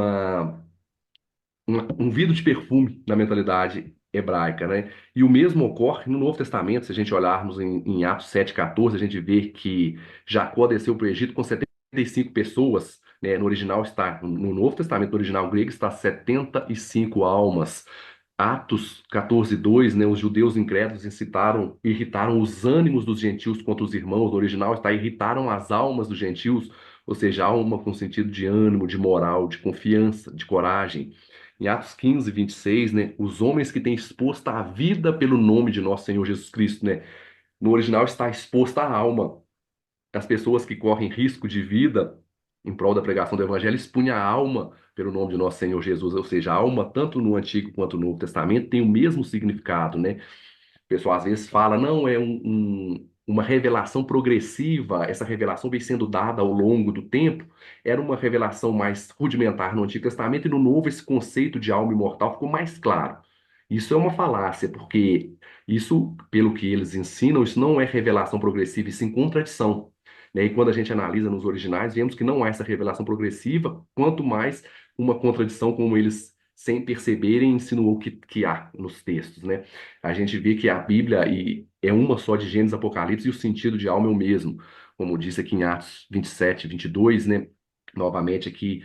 vidro de perfume na mentalidade hebraica, né? E o mesmo ocorre no Novo Testamento. Se a gente olharmos em Atos 7:14, a gente vê que Jacó desceu para o Egito com 75 pessoas, né? No original está, no Novo Testamento, no original grego, está 75 almas. Atos 14:2, né, os judeus incrédulos irritaram os ânimos dos gentios contra os irmãos. No original está: irritaram as almas dos gentios, ou seja, alma com sentido de ânimo, de moral, de confiança, de coragem. Em Atos 15:26, né, os homens que têm exposto a vida pelo nome de nosso Senhor Jesus Cristo, né, no original está exposta a alma. As pessoas que correm risco de vida em prol da pregação do Evangelho, expunha a alma pelo nome de nosso Senhor Jesus, ou seja, a alma, tanto no Antigo quanto no Novo Testamento, tem o mesmo significado, né? O pessoal às vezes fala, não, é uma revelação progressiva, essa revelação vem sendo dada ao longo do tempo, era uma revelação mais rudimentar no Antigo Testamento, e no Novo esse conceito de alma imortal ficou mais claro. Isso é uma falácia, porque isso, pelo que eles ensinam, isso não é revelação progressiva, isso é contradição. Né? E quando a gente analisa nos originais, vemos que não há essa revelação progressiva, quanto mais uma contradição, como eles, sem perceberem, insinuou que há nos textos, né? A gente vê que a Bíblia é uma só de Gênesis e Apocalipse e o sentido de alma é o mesmo. Como disse aqui em Atos 27, 22, né? Novamente aqui,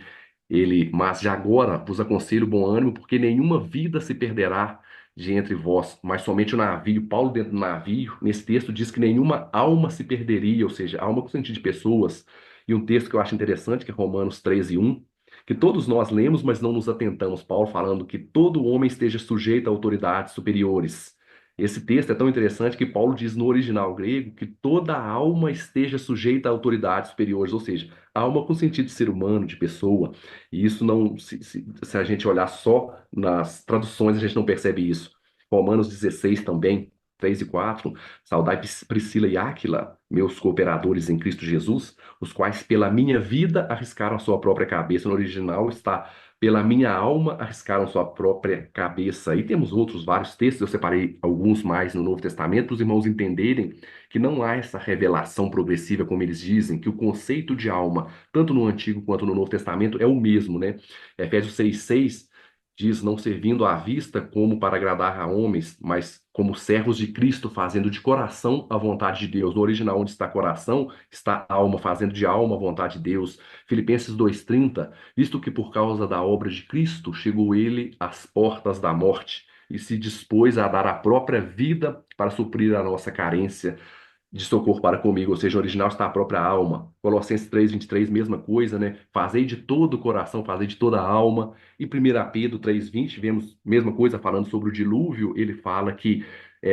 mas já agora vos aconselho bom ânimo, porque nenhuma vida se perderá de entre vós, mas somente o navio. Paulo, dentro do navio, nesse texto, diz que nenhuma alma se perderia, ou seja, alma com sentido de pessoas. E um texto que eu acho interessante, que é Romanos 13:1, que todos nós lemos, mas não nos atentamos. Paulo falando que todo homem esteja sujeito a autoridades superiores. Esse texto é tão interessante que Paulo diz no original grego que toda alma esteja sujeita a autoridades superiores, ou seja, alma com sentido de ser humano, de pessoa. E isso não, se a gente olhar só nas traduções, a gente não percebe isso. Romanos 16 também, 3 e 4. Saudai Priscila e Áquila, meus cooperadores em Cristo Jesus, os quais pela minha vida arriscaram a sua própria cabeça. No original está pela minha alma arriscaram sua própria cabeça. E temos outros vários textos, eu separei alguns mais no Novo Testamento, para os irmãos entenderem que não há essa revelação progressiva, como eles dizem, que o conceito de alma, tanto no Antigo quanto no Novo Testamento, é o mesmo, né? Efésios 6:6 diz, não servindo à vista como para agradar a homens, mas como servos de Cristo, fazendo de coração a vontade de Deus. No original, onde está coração, está alma, fazendo de alma a vontade de Deus. Filipenses 2:30, visto que por causa da obra de Cristo chegou ele às portas da morte e se dispôs a dar a própria vida para suprir a nossa carência de socorro para comigo, ou seja, o original está a própria alma. Colossenses 3:23, mesma coisa, né? Fazei de todo o coração, fazei de toda a alma. E 1 Pedro 3:20, vemos mesma coisa falando sobre o dilúvio, ele fala que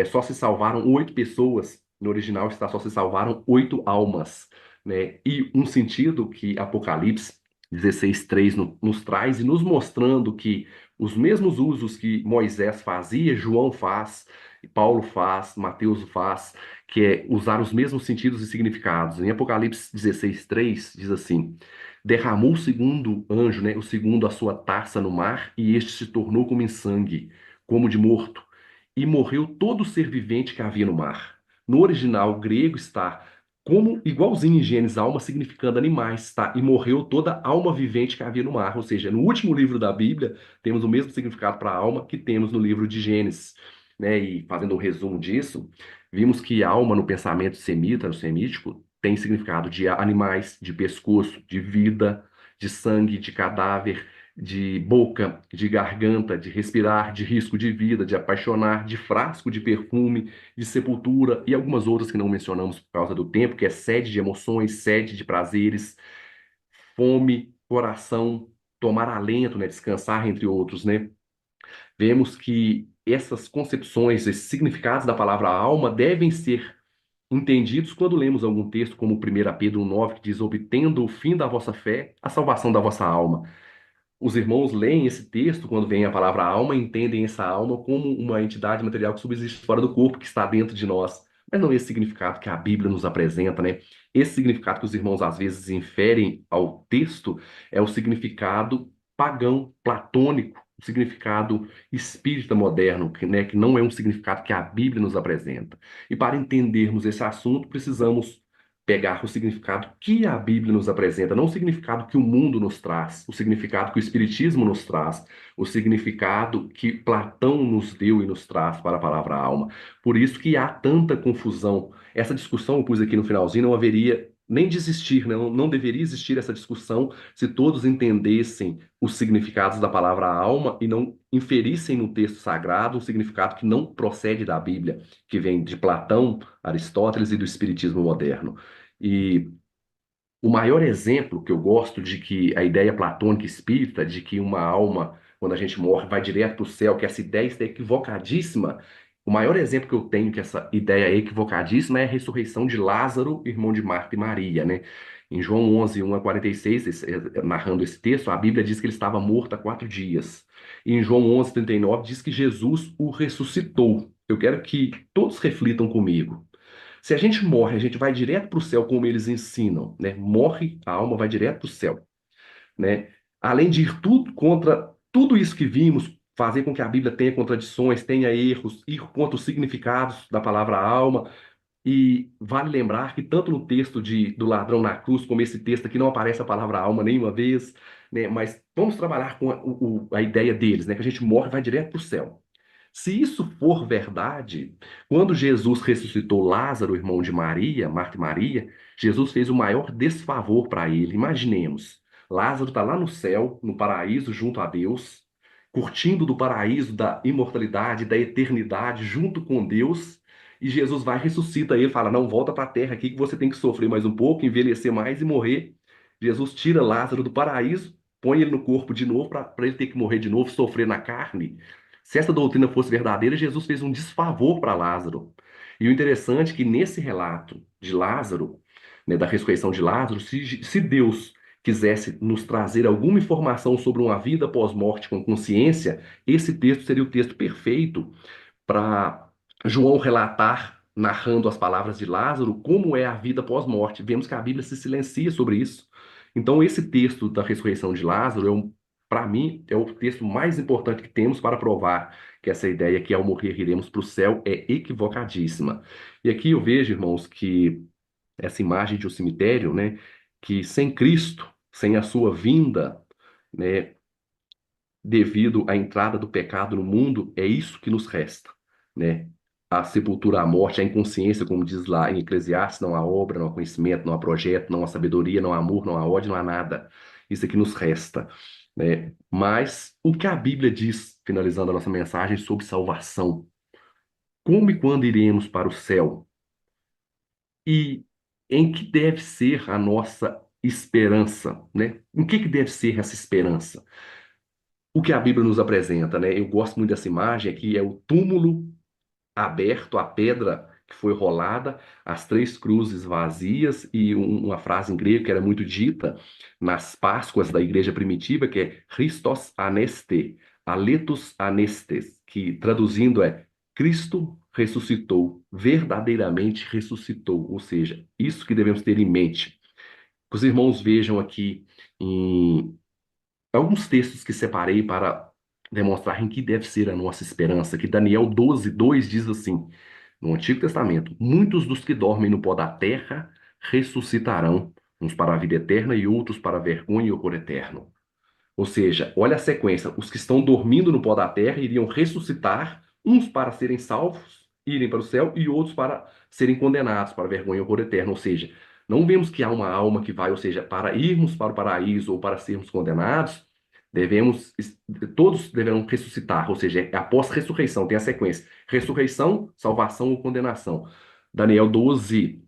só se salvaram 8 pessoas, no original está só se salvaram 8 almas, né? E um sentido que Apocalipse 16:3 nos traz e nos mostrando que os mesmos usos que Moisés fazia, João faz, Paulo faz, Mateus faz, que é usar os mesmos sentidos e significados. Em Apocalipse 16:3 diz assim: derramou o segundo anjo, né, o segundo, a sua taça no mar, e este se tornou como em sangue, como de morto, e morreu todo ser vivente que havia no mar. No original grego está como igualzinho em Gênesis, alma significando animais, tá? E morreu toda alma vivente que havia no mar. Ou seja, no último livro da Bíblia, temos o mesmo significado para alma que temos no livro de Gênesis, né? E fazendo um resumo disso, vimos que alma no pensamento semita, no semítico, tem significado de animais, de pescoço, de vida, de sangue, de cadáver, de boca, de garganta, de respirar, de risco de vida, de apaixonar, de frasco de perfume, de sepultura e algumas outras que não mencionamos por causa do tempo, que é sede de emoções, sede de prazeres, fome, coração, tomar alento, né, descansar, entre outros, né? Vemos que essas concepções, esses significados da palavra alma devem ser entendidos quando lemos algum texto como 1 Pedro 1:9, que diz, obtendo o fim da vossa fé, a salvação da vossa alma. Os irmãos leem esse texto quando vem a palavra alma, entendem essa alma como uma entidade material que subsiste fora do corpo, que está dentro de nós. Mas não esse significado que a Bíblia nos apresenta, né? Esse significado que os irmãos às vezes inferem ao texto é o significado pagão, platônico, o significado espírita moderno, né? Que não é um significado que a Bíblia nos apresenta. E para entendermos esse assunto, precisamos pegar o significado que a Bíblia nos apresenta, não o significado que o mundo nos traz, o significado que o Espiritismo nos traz, o significado que Platão nos deu e nos traz para a palavra alma. Por isso que há tanta confusão. Essa discussão eu pus aqui no finalzinho, não haveria nem de existir, né? Não deveria existir essa discussão se todos entendessem os significados da palavra alma e não inferissem no texto sagrado um significado que não procede da Bíblia, que vem de Platão, Aristóteles e do Espiritismo moderno. E o maior exemplo que eu gosto de que a ideia platônica espírita, de que uma alma, quando a gente morre, vai direto para o céu, que essa ideia está equivocadíssima. O maior exemplo que eu tenho que essa ideia é equivocadíssima é a ressurreição de Lázaro, irmão de Marta e Maria, né? Em João 11, 1 a 46, narrando esse texto, a Bíblia diz que ele estava morto há 4 dias. E em João 11, 39, diz que Jesus o ressuscitou. Eu quero que todos reflitam comigo. Se a gente morre, a gente vai direto para o céu, como eles ensinam, né? Morre, a alma vai direto para o céu, né? Além de ir tudo contra tudo isso que vimos, fazer com que a Bíblia tenha contradições, tenha erros, ir contra os significados da palavra alma. E vale lembrar que tanto no texto do ladrão na cruz, como esse texto aqui, não aparece a palavra alma nenhuma vez, né? Mas vamos trabalhar com a ideia deles, né? Que a gente morre e vai direto para o céu. Se isso for verdade, quando Jesus ressuscitou Lázaro, irmão de Maria, Marta e Maria, Jesus fez o maior desfavor para ele. Imaginemos, Lázaro está lá no céu, no paraíso, junto a Deus, curtindo do paraíso, da imortalidade, da eternidade, junto com Deus, e Jesus vai, ressuscita ele, fala: Não, volta para a terra aqui que você tem que sofrer mais um pouco, envelhecer mais e morrer. Jesus tira Lázaro do paraíso, põe ele no corpo de novo para ele ter que morrer de novo, sofrer na carne. Se essa doutrina fosse verdadeira, Jesus fez um desfavor para Lázaro. E o interessante é que nesse relato de Lázaro, né, da ressurreição de Lázaro, se Deus quisesse nos trazer alguma informação sobre uma vida pós-morte com consciência, esse texto seria o texto perfeito para João relatar, narrando as palavras de Lázaro, como é a vida pós-morte. Vemos que a Bíblia se silencia sobre isso. Então, esse texto da ressurreição de Lázaro, para mim, é o texto mais importante que temos para provar que essa ideia que ao morrer iremos para o céu é equivocadíssima. E aqui eu vejo, irmãos, que essa imagem de um cemitério, né, que sem Cristo, sem a sua vinda, né, devido à entrada do pecado no mundo, é isso que nos resta, né? A sepultura, a morte, a inconsciência, como diz lá em Eclesiastes, não há obra, não há conhecimento, não há projeto, não há sabedoria, não há amor, não há ódio, não há nada. Isso é que nos resta, né? Mas o que a Bíblia diz, finalizando a nossa mensagem, sobre salvação? Como e quando iremos para o céu? E em que deve ser a nossa esperança, né? Em que deve ser essa esperança? O que a Bíblia nos apresenta, né? Eu gosto muito dessa imagem aqui, é o túmulo aberto, a pedra que foi rolada, as três cruzes vazias e uma frase em grego que era muito dita nas Páscoas da igreja primitiva, que é Christos aneste, aletos anestes, que traduzindo é Cristo ressuscitou, verdadeiramente ressuscitou, ou seja, isso que devemos ter em mente. Que os irmãos vejam aqui em alguns textos que separei para demonstrar em que deve ser a nossa esperança, que Daniel 12:2 diz assim, no Antigo Testamento: Muitos dos que dormem no pó da terra ressuscitarão, uns para a vida eterna e outros para a vergonha e horror eterno. Ou seja, olha a sequência: os que estão dormindo no pó da terra iriam ressuscitar, uns para serem salvos, irem para o céu, e outros para serem condenados para a vergonha e horror eterno. Ou seja, não vemos que há uma alma que vai, ou seja, para irmos para o paraíso ou para sermos condenados, devemos, todos deverão ressuscitar, ou seja, é após ressurreição, tem a sequência: ressurreição, salvação ou condenação. Daniel 12,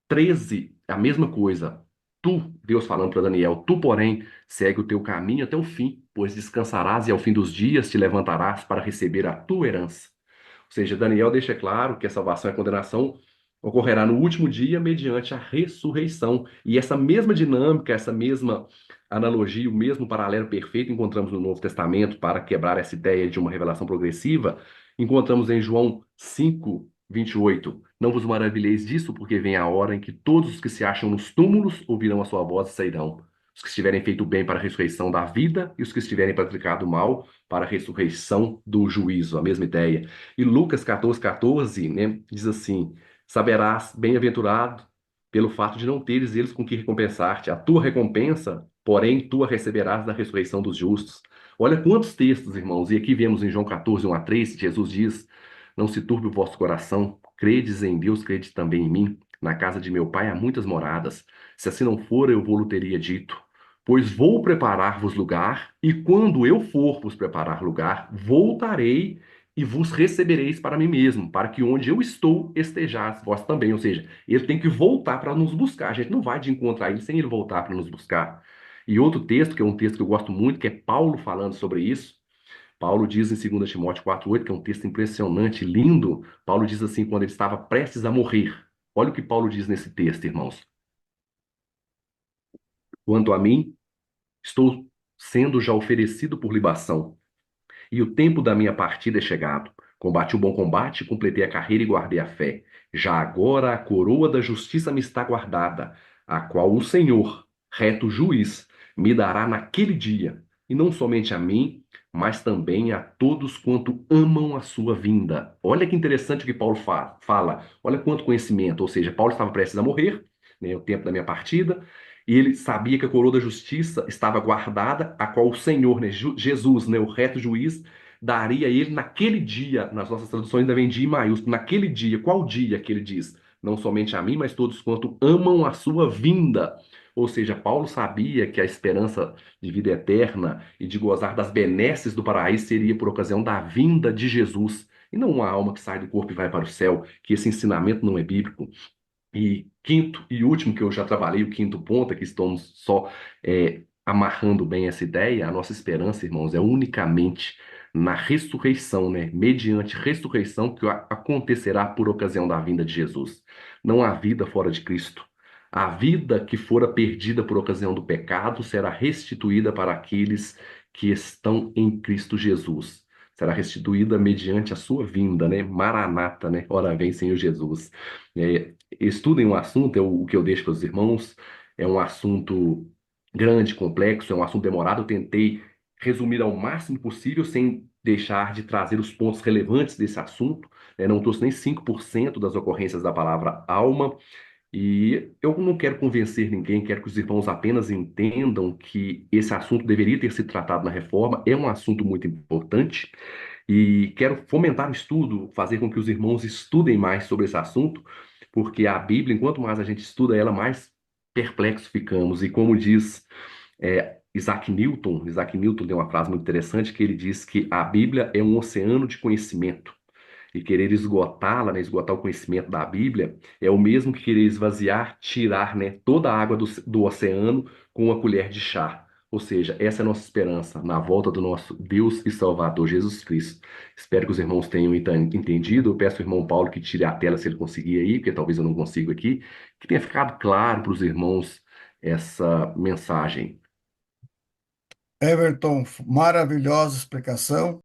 13, a mesma coisa. Tu, Deus falando para Daniel, tu, porém, segue o teu caminho até o fim, pois descansarás e ao fim dos dias te levantarás para receber a tua herança. Ou seja, Daniel deixa claro que a salvação e a condenação ocorrerá no último dia mediante a ressurreição. E essa mesma dinâmica, essa mesma analogia, o mesmo paralelo perfeito encontramos no Novo Testamento para quebrar essa ideia de uma revelação progressiva, encontramos em João 5:28. Não vos maravilheis disso, porque vem a hora em que todos os que se acham nos túmulos ouvirão a sua voz e sairão. Os que estiverem feito bem para a ressurreição da vida e os que estiverem praticado mal para a ressurreição do juízo. A mesma ideia. E Lucas 14:14, né, diz assim: Saberás, bem-aventurado, pelo fato de não teres eles com que recompensar-te. A tua recompensa, porém, tu a receberás da ressurreição dos justos. Olha quantos textos, irmãos. E aqui vemos em João 14, 1 a 3, Jesus diz: Não se turbe o vosso coração, credes em Deus, credes também em mim. Na casa de meu pai há muitas moradas. Se assim não for, eu vou-lo teria dito. Pois vou preparar-vos lugar, e quando eu for vos preparar lugar, voltarei e vos recebereis para mim mesmo, para que onde eu estou estejais vós também. Ou seja, ele tem que voltar para nos buscar. A gente não vai de encontrar ele sem ele voltar para nos buscar. E outro texto, que é um texto que eu gosto muito, que é Paulo falando sobre isso. Paulo diz em 2 Timóteo 4:8, que é um texto impressionante, lindo. Paulo diz assim, quando ele estava prestes a morrer. Olha o que Paulo diz nesse texto, irmãos. Quanto a mim, estou sendo já oferecido por libação, e o tempo da minha partida é chegado. Combati o bom combate, completei a carreira e guardei a fé. Já agora a coroa da justiça me está guardada, a qual o Senhor, reto juiz, me dará naquele dia, e não somente a mim, mas também a todos quanto amam a sua vinda. Olha que interessante o que Paulo fala. Olha quanto conhecimento. Ou seja, Paulo estava prestes a morrer, né, o tempo da minha partida, e ele sabia que a coroa da justiça estava guardada, a qual o Senhor, né, Jesus, né, o reto juiz, daria a ele naquele dia. Nas nossas traduções ainda vem dia em maiúsculo, naquele dia. Qual dia que ele diz? Não somente a mim, mas todos quanto amam a sua vinda. Ou seja, Paulo sabia que a esperança de vida eterna e de gozar das benesses do paraíso seria por ocasião da vinda de Jesus. E não uma alma que sai do corpo e vai para o céu, que esse ensinamento não é bíblico. E quinto e último, que eu já trabalhei, o quinto ponto, é que estamos só amarrando bem essa ideia, a nossa esperança, irmãos, é unicamente na ressurreição, né? Mediante ressurreição que acontecerá por ocasião da vinda de Jesus. Não há vida fora de Cristo. A vida que fora perdida por ocasião do pecado será restituída para aqueles que estão em Cristo Jesus. Será restituída mediante a sua vinda, né? Maranata, né? Ora vem, Senhor Jesus. Estudem um assunto, é o que eu deixo para os irmãos, é um assunto grande, complexo, é um assunto demorado. Eu tentei resumir ao máximo possível, sem deixar de trazer os pontos relevantes desse assunto, né? Não trouxe nem 5% das ocorrências da palavra alma, e eu não quero convencer ninguém, quero que os irmãos apenas entendam que esse assunto deveria ter sido tratado na reforma, é um assunto muito importante, e quero fomentar o estudo, fazer com que os irmãos estudem mais sobre esse assunto, porque a Bíblia, enquanto mais a gente estuda ela, mais perplexos ficamos. E como diz Isaac Newton tem uma frase muito interessante que ele diz que a Bíblia é um oceano de conhecimento. E querer esgotá-la, né, esgotar o conhecimento da Bíblia, é o mesmo que querer esvaziar, tirar, né, toda a água do oceano com uma colher de chá. Ou seja, essa é a nossa esperança na volta do nosso Deus e Salvador Jesus Cristo. Espero que os irmãos tenham entendido. Eu peço ao irmão Paulo que tire a tela se ele conseguir aí, porque talvez eu não consiga aqui, que tenha ficado claro para os irmãos essa mensagem. Everton, maravilhosa explicação.